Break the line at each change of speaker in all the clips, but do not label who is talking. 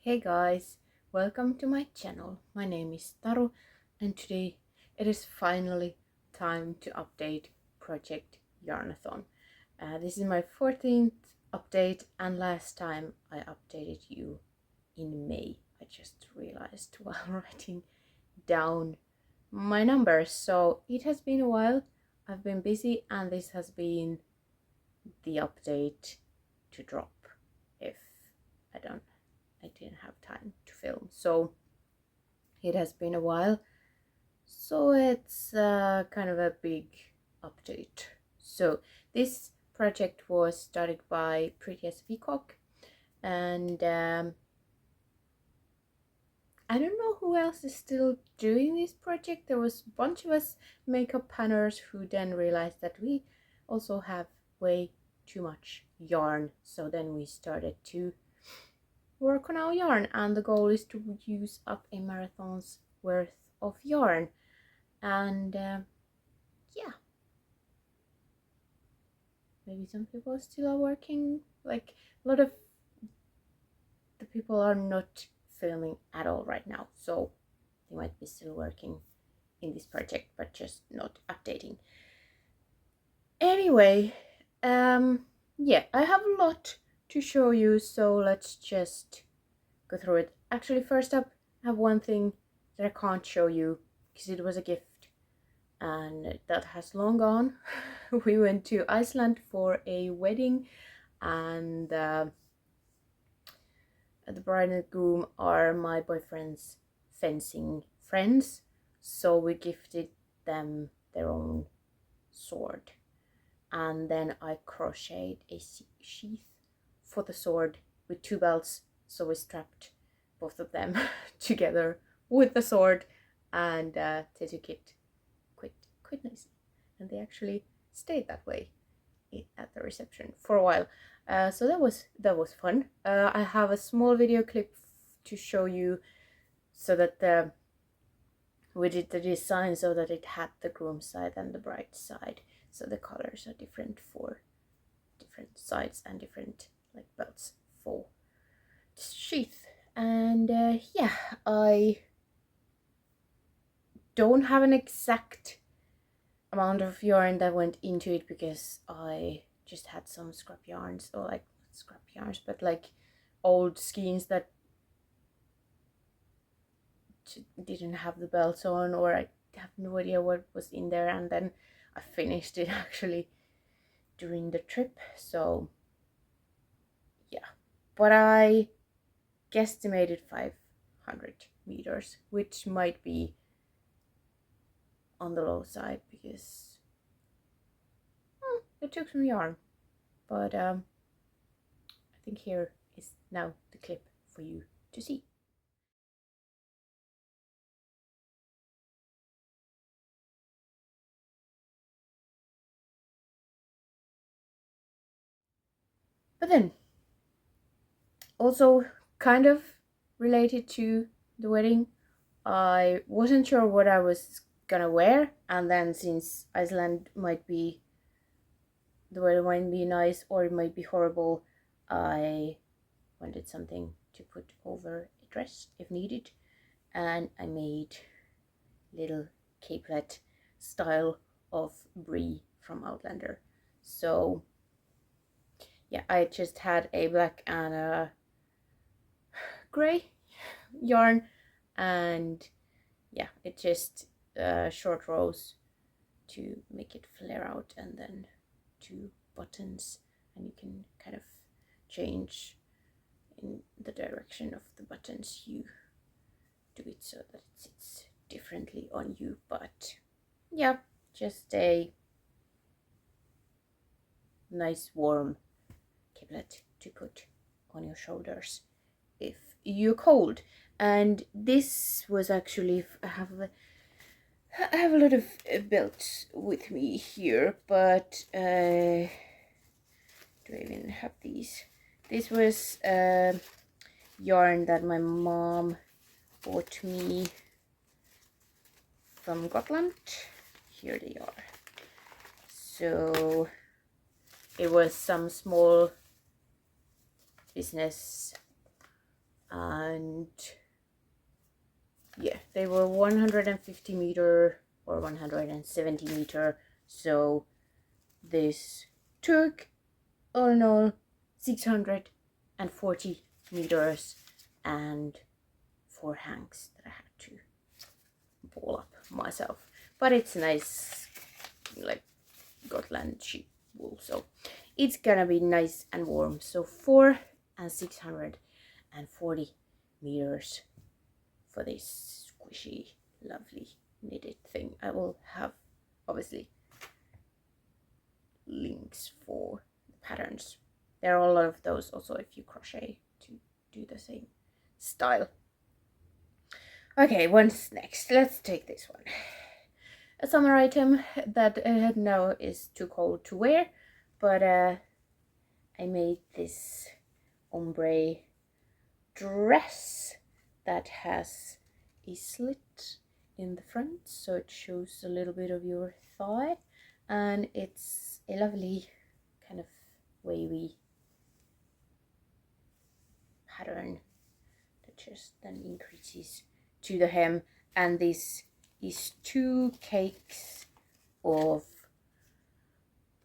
Hey guys, welcome to my channel. My name is Taru and today it is finally time to update Project Yarnathon. This is my 14th update and last time I updated you in May. I just realized while writing down my numbers. So it has been a while. I've been busy and this has been the update to drop if I didn't have time to film. So it has been a while. So it's kind of a big update. So this project was started by Pretty as Peacock and I don't know who else is still doing this project. There was a bunch of us makeup panners who then realized that we also have way too much yarn. So then we started to work on our yarn, and the goal is to use up a marathon's worth of yarn. And yeah, maybe some people still are working, like a lot of the people are not filming at all right now, so they might be still working in this project but just not updating. Anyway, yeah, I have a lot to show you, so let's just go through it. Actually, first up, I have one thing that I can't show you because it was a gift and that has long gone. We went to Iceland for a wedding and the bride and groom are my boyfriend's fencing friends, so we gifted them their own sword, and then I crocheted a sheath for the sword with two belts, so we strapped both of them together with the sword, and they took it quite nicely, and they actually stayed that way at the reception for a while. So that was fun. I have a small video clip to show you, so that we did the design so that it had the groom side and the bride side, so the colors are different for different sides and different like belts for sheath. And yeah, I don't have an exact amount of yarn that went into it because I just had some scrap yarns, or like scrap yarns, but like old skeins that didn't have the belts on, or I have no idea what was in there, and then I finished it actually during the trip. So yeah, but I guesstimated 500 meters, which might be on the low side because it took some yarn, but I think here is now the clip for you to see. But then also kind of related to the wedding, I wasn't sure what I was gonna wear, and then since Iceland might be, the weather might be nice or it might be horrible, I wanted something to put over a dress if needed, and I made little capelette style of brie from Outlander. So yeah, I just had a black and a gray yarn, and yeah, it just short rows to make it flare out, and then two buttons, and you can kind of change in the direction of the buttons you do it so that it sits differently on you. But yeah, just a nice warm capelette to put on your shoulders if you're cold. And this was actually, I have a lot of belts with me here, but do I even have these? This was yarn that my mom bought me from Gotland. Here they are. So it was some small business and yeah, they were 150 meter or 170 meter, so this took all in all 640 meters and 4 hanks that I had to ball up myself. But it's nice, like Gotland sheep wool, so it's gonna be nice and warm. So 4 and 640 meters for this squishy, lovely knitted thing. I will have obviously links for the patterns. There are a lot of those also if you crochet to do the same style. Okay, what's next? Let's take this one. A summer item that now is too cold to wear, but I made this ombre dress that has a slit in the front, so it shows a little bit of your thigh, and it's a lovely kind of wavy pattern that just then increases to the hem. And this is 2 cakes of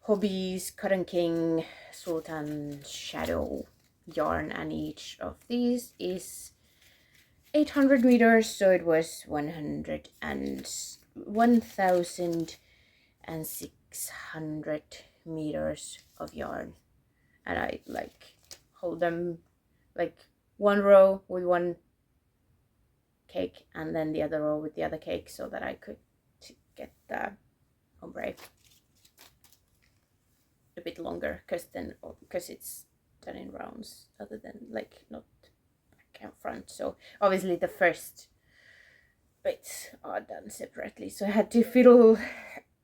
Hobbies Cotton King Sultan Shadow yarn, and each of these is 800 meters, so it was 1,600 meters of yarn. And I like hold them like one row with one cake and then the other row with the other cake, so that I could get the ombre a bit longer, because it's done in rounds other than like not back and front. So obviously the first bits are done separately, so I had to fiddle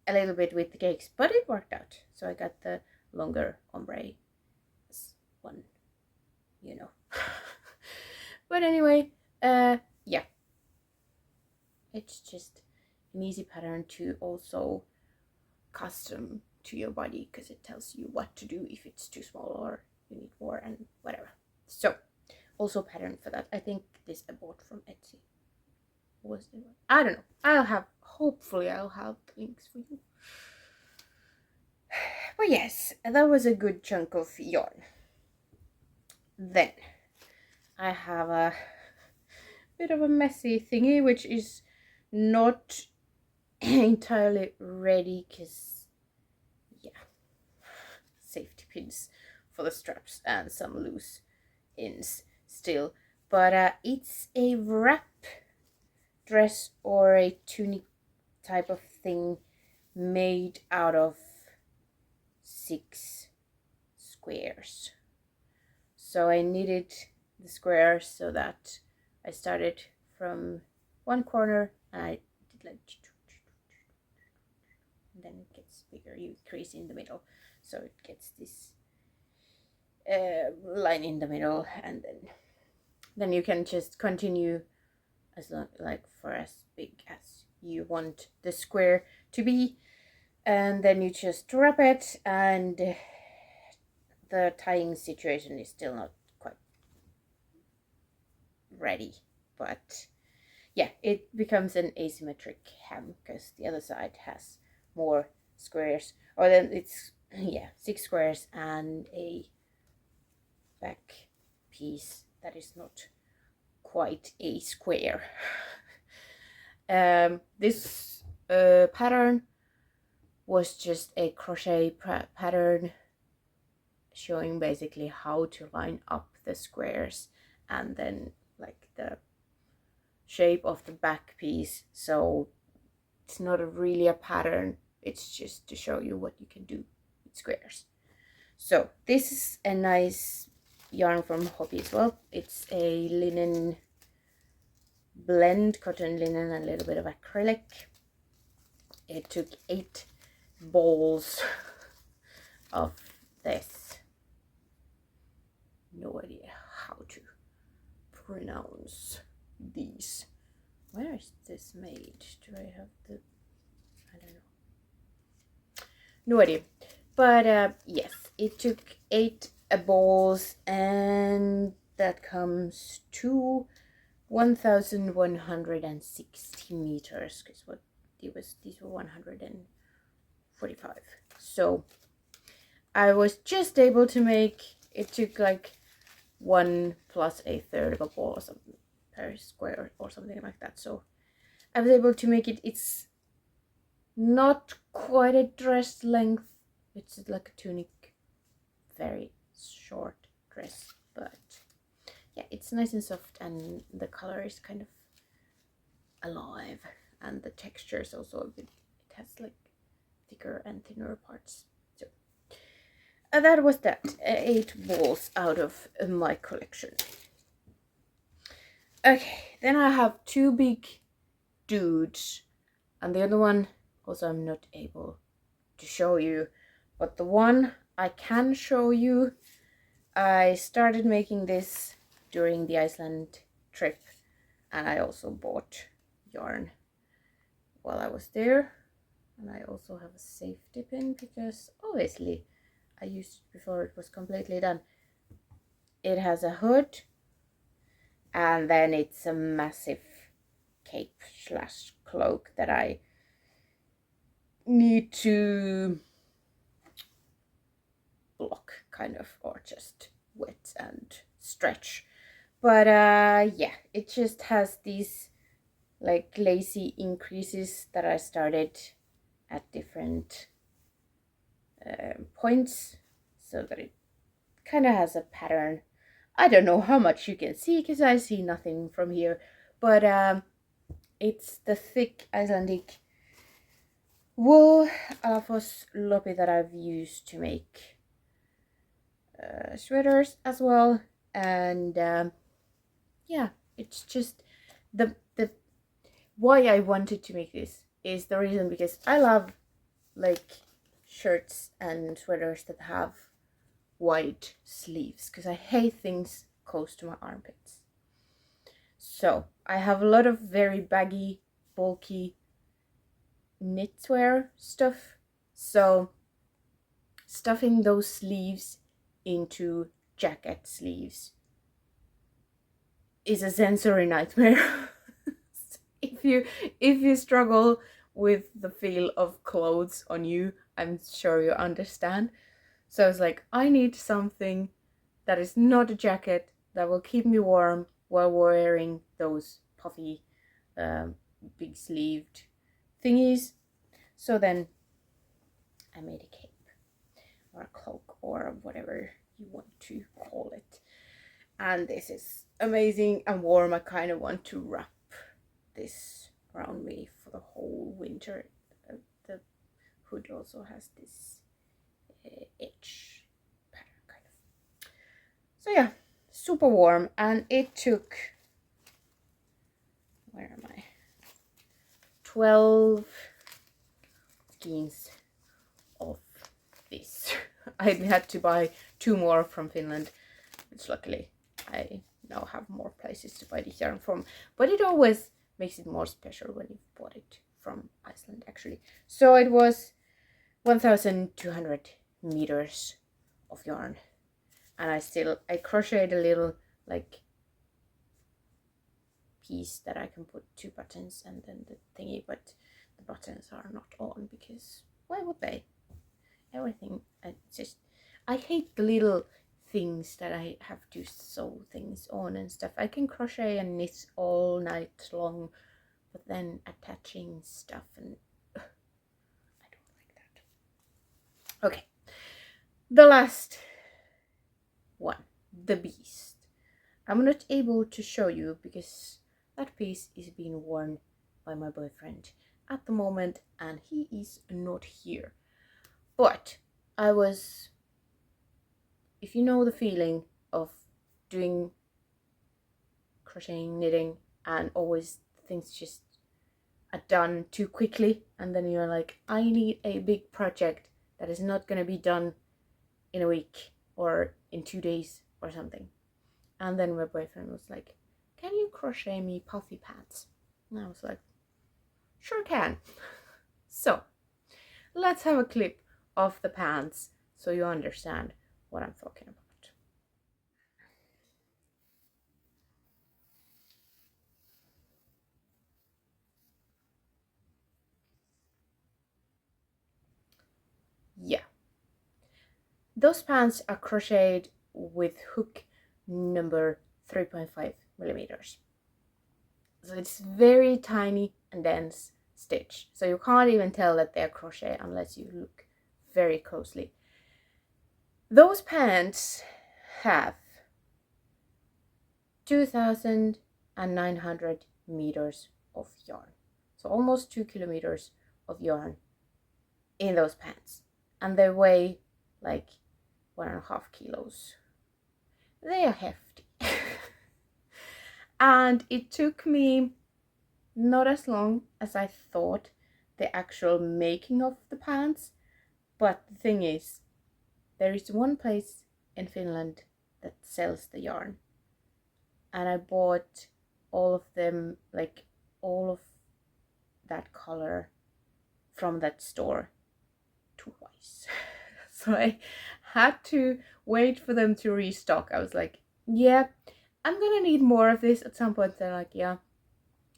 a little bit with the cakes, but it worked out. So I got the longer ombre one, you know. But anyway, yeah, it's just an easy pattern to also custom to your body, because it tells you what to do if it's too small or you need more and whatever. So also pattern for that. I think this I bought from Etsy. Was it? I don't know. Hopefully I'll have links for you. But yes, that was a good chunk of yarn. Then I have a bit of a messy thingy, which is not entirely ready, because yeah, safety pins for the straps and some loose ends still. But it's a wrap dress or a tunic type of thing made out of 6 squares. So I knitted the squares so that I started from one corner and I did like, and then it gets bigger. You crease in the middle, so it gets this line in the middle, and then you can just continue as long, like for as big as you want the square to be, and then you just wrap it, and the tying situation is still not quite ready, but yeah, it becomes an asymmetric hem because the other side has more squares, or then it's 6 squares and a back piece that is not quite a square. This pattern was just a crochet pattern showing basically how to line up the squares and then like the shape of the back piece. So it's not really a pattern, it's just to show you what you can do with squares. So this is a nice yarn from Hobby as well. It's a linen blend, cotton linen and a little bit of acrylic. It took 8 balls of this. No idea how to pronounce these. Where is this made? Do I have the... I don't know. No idea. But yes, it took 8 balls, and that comes to 1160 meters, because what these were 145. So I was just able to make it. Took like 1 plus a third of a ball or something per square or something like that. So I was able to make it. It's not quite a dress length. It's like a tunic, very short dress, but yeah, it's nice and soft, and the color is kind of alive, and the texture is also a bit, it has like thicker and thinner parts. So that was that, 8 balls out of my collection. Okay, then I have 2 big dudes, and the other one also I'm not able to show you, but the one I can show you, I started making this during the Iceland trip, and I also bought yarn while I was there, and I also have a safety pin because obviously I used it before it was completely done. It has a hood, and then it's a massive cape slash cloak that I need to block, kind of, or just wet and stretch. But yeah, it just has these like lacy increases that I started at different points, so that it kind of has a pattern. I don't know how much you can see because I see nothing from here, but it's the thick Icelandic wool alafos lopi that I've used to make sweaters as well. And yeah, it's just the why I wanted to make this is the reason because I love like shirts and sweaters that have wide sleeves, because I hate things close to my armpits. So I have a lot of very baggy, bulky knitwear stuff, so stuffing those sleeves into jacket sleeves is a sensory nightmare. if you struggle with the feel of clothes on you, I'm sure you understand. So I was like, I need something that is not a jacket, that will keep me warm while wearing those puffy big sleeved thingies. So then I made a cape or a cloak or whatever you want to call it. And this is amazing and warm. I kind of want to wrap this around me for the whole winter. The hood also has this edge pattern kind of. So yeah, super warm, and it took, where am I, 12 skeins of this. I had to buy 2 more from Finland, which luckily I now have more places to buy the yarn from, but it always makes it more special when you bought it from Iceland actually. So it was 1,200 meters of yarn, and I crocheted a little like piece that I can put 2 buttons and then the thingy, but the buttons are not on because why would they? Everything, I hate the little things that I have to sew things on and stuff. I can crochet and knit all night long, but then attaching stuff, and I don't like that. Okay, the last one, the beast. I'm not able to show you because that piece is being worn by my boyfriend at the moment, and he is not here. But I was, if you know the feeling of doing crocheting, knitting, and always things just are done too quickly, and then you're like, I need a big project that is not going to be done in a week or in 2 days or something. And then my boyfriend was like, can you crochet me puffy pants? And I was like, sure can. So let's have a clip of the pants so you understand what I'm talking about. those pants are crocheted with hook number 3.5 millimeters. So it's very tiny and dense stitch. So you can't even tell that they're crochet unless you look very closely. Those pants have 2,900 meters of yarn. So almost 2 kilometers of yarn in those pants. And they weigh like 1.5 kilos. They are hefty. And it took me not as long as I thought, the actual making of the pants. But the thing is, there is one place in Finland that sells the yarn. And I bought all of them, like all of that color from that store twice. So I had to wait for them to restock. I was like, yeah, I'm gonna need more of this at some point. They're like, yeah,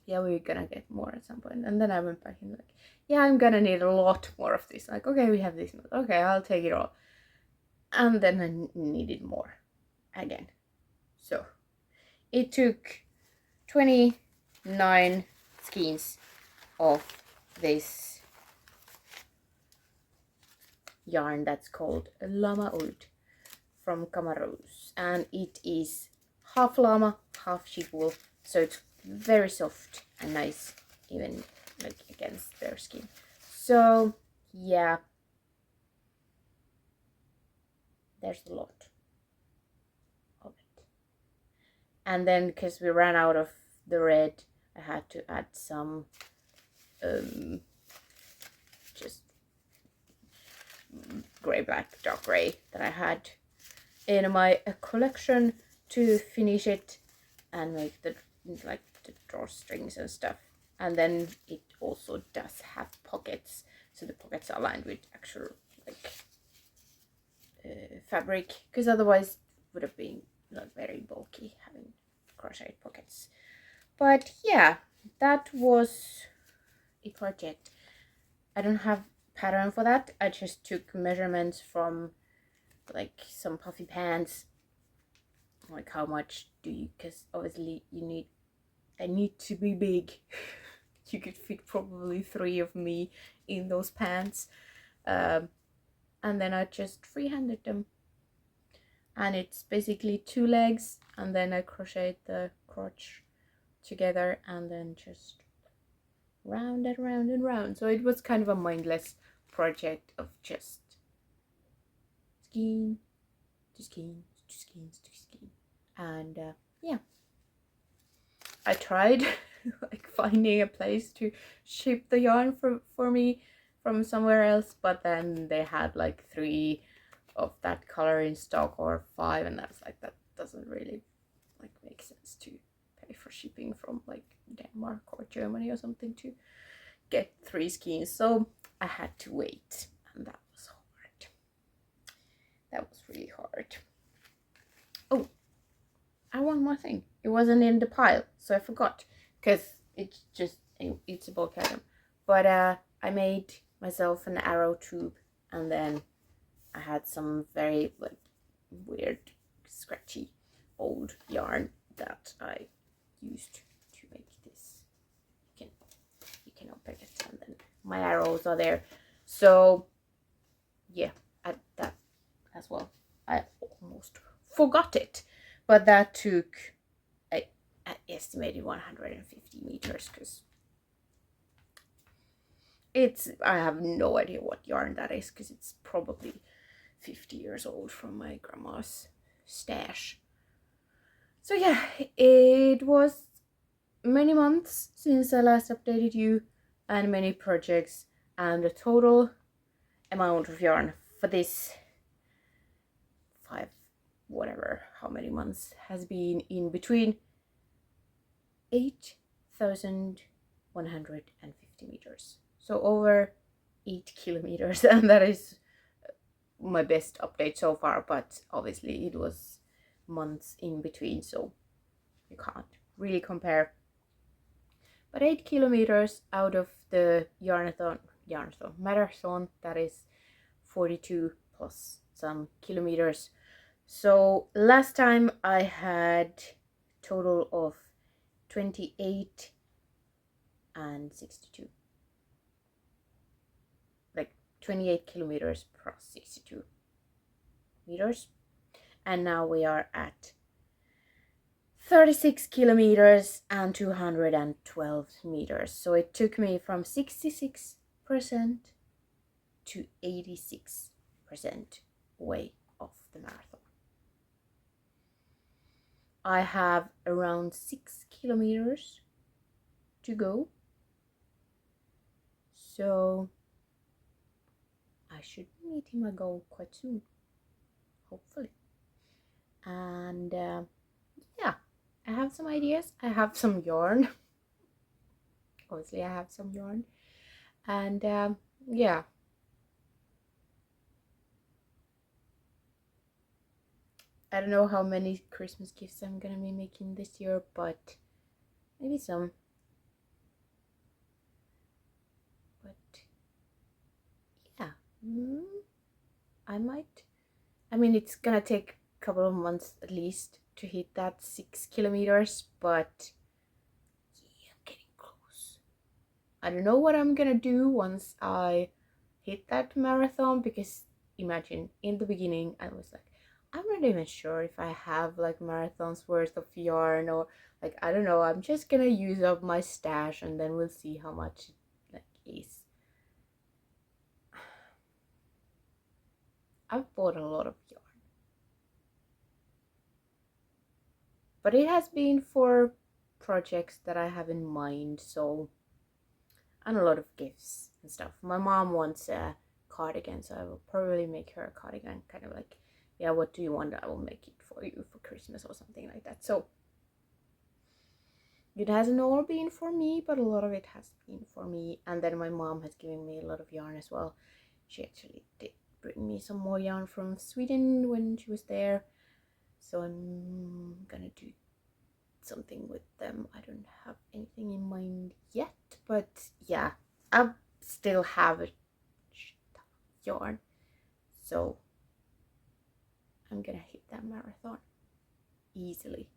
we're gonna get more at some point. And then I went back and like, yeah, I'm gonna need a lot more of this. Like, okay, we have this. Okay, I'll take it all. And then I needed more again. So it took 29 skeins of this yarn that's called Llama Oud from Kamaros, and it is half llama, half sheep wool, so it's very soft and nice, even like against their skin. So yeah, there's a lot of it. And then because we ran out of the red, I had to add some just gray, black, dark gray that I had in my collection to finish it and make the like the drawstrings and stuff. And then it also does have pockets, so the pockets are lined with actual like fabric, because otherwise it would have been not very bulky having crochet pockets. But yeah, that was a project. I don't have pattern for that. I just took measurements from like some puffy pants, like how much do you, because obviously I need to be big. You could fit probably 3 of me in those pants, and then I just freehanded them, and it's basically 2 legs, and then I crocheted the crotch together and then just round and round and round. So it was kind of a mindless project of just skein to skein to skein to skein. And yeah, I tried like finding a place to ship the yarn for me from somewhere else, but then they had like 3 of that color in stock, or 5, and I was like, that doesn't really like make sense to pay for shipping from like Denmark or Germany or something to get 3 skeins. So I had to wait, and that was hard. That was really hard. Oh, and one more thing, it wasn't in the pile, so I forgot, because it's a bulk item. But I made myself an arrow tube, and then I had some very like weird scratchy old yarn that I used to make this. You can open it, and then my arrows are there. So yeah, that as well. I almost forgot it, but that took I estimated 150 meters, because I have no idea what yarn that is, because it's probably 50 years old from my grandma's stash. So yeah, it was many months since I last updated you, and many projects, and the total amount of yarn for this 5 whatever how many months has been in between 8,150 meters, so over 8 kilometers. And that is my best update so far, but obviously it was months in between, so you can't really compare. But 8 kilometers out of the Yarnathon marathon, that is 42 plus some kilometers. So last time I had total of 28 and 62, like 28 kilometers plus 62 meters, and now we are at 36 kilometers and 212 meters. So it took me from 66% to 86% way of the marathon. I have around 6 kilometers to go, so I should be meeting my goal quite soon, hopefully. And yeah, I have some ideas. I have some yarn. Obviously I have some yarn, and yeah, I don't know how many Christmas gifts I'm gonna be making this year, but maybe some. But yeah, I might. I mean, it's gonna take a couple of months at least to hit that 6 kilometers, but yeah, I'm getting close. I don't know what I'm gonna do once I hit that marathon, because imagine in the beginning I was like, I'm not even sure if I have like marathons worth of yarn, or like, I don't know, I'm just gonna use up my stash and then we'll see how much it like is. I've bought a lot of yarn, but it has been for projects that I have in mind, so, and a lot of gifts and stuff. My mom wants a cardigan, so I will probably make her a cardigan, kind of like, yeah, what do you want? I will make it for you for Christmas or something like that. So it hasn't all been for me, but a lot of it has been for me. And then my mom has given me a lot of yarn as well. She actually did bring me some more yarn from Sweden when she was there, so I'm gonna do something with them. I don't have anything in mind yet, but yeah, I still have a yarn, so I'm gonna hit that marathon easily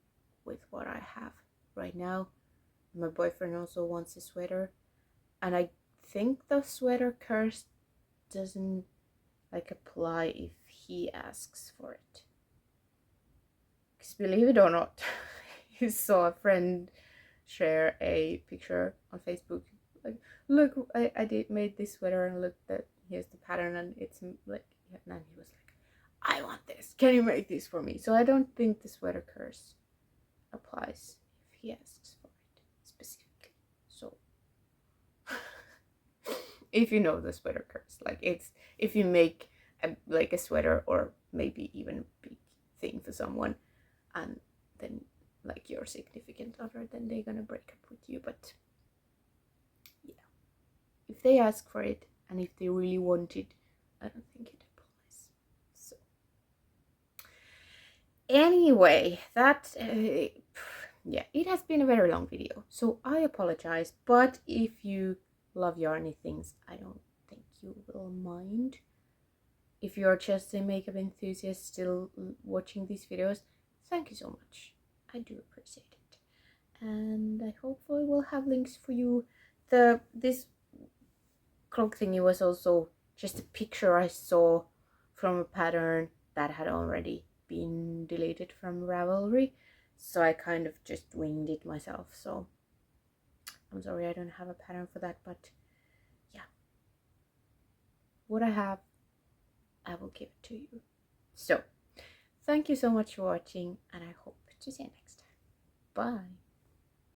with what I have right now. My boyfriend also wants a sweater, and I think the sweater curse doesn't like apply if he asks for it, because believe it or not, you saw a friend share a picture on Facebook like, look, I did made this sweater, and look, that here's the pattern, and it's like, and then he was like, I want this, can you make this for me? So I don't think the sweater curse applies if he asks for it specifically. So if you know the sweater curse, like, it's if you make like a sweater or maybe even a big thing for someone, and then like your significant other, then they're gonna break up with you. But yeah, if they ask for it and if they really want it, I don't think it applies. So anyway, that yeah, it has been a very long video, so I apologize, but if you love yarny things, I don't think you will mind. If you're just a makeup enthusiast still watching these videos, thank you so much. I do appreciate it, and I hopefully will have links for you. This cloak thingy was also just a picture I saw from a pattern that had already been deleted from Ravelry, so I kind of just winged it myself. So I'm sorry I don't have a pattern for that, but yeah, what I have, I will give it to you. So thank you so much for watching, and I hope to see you next time. Bye.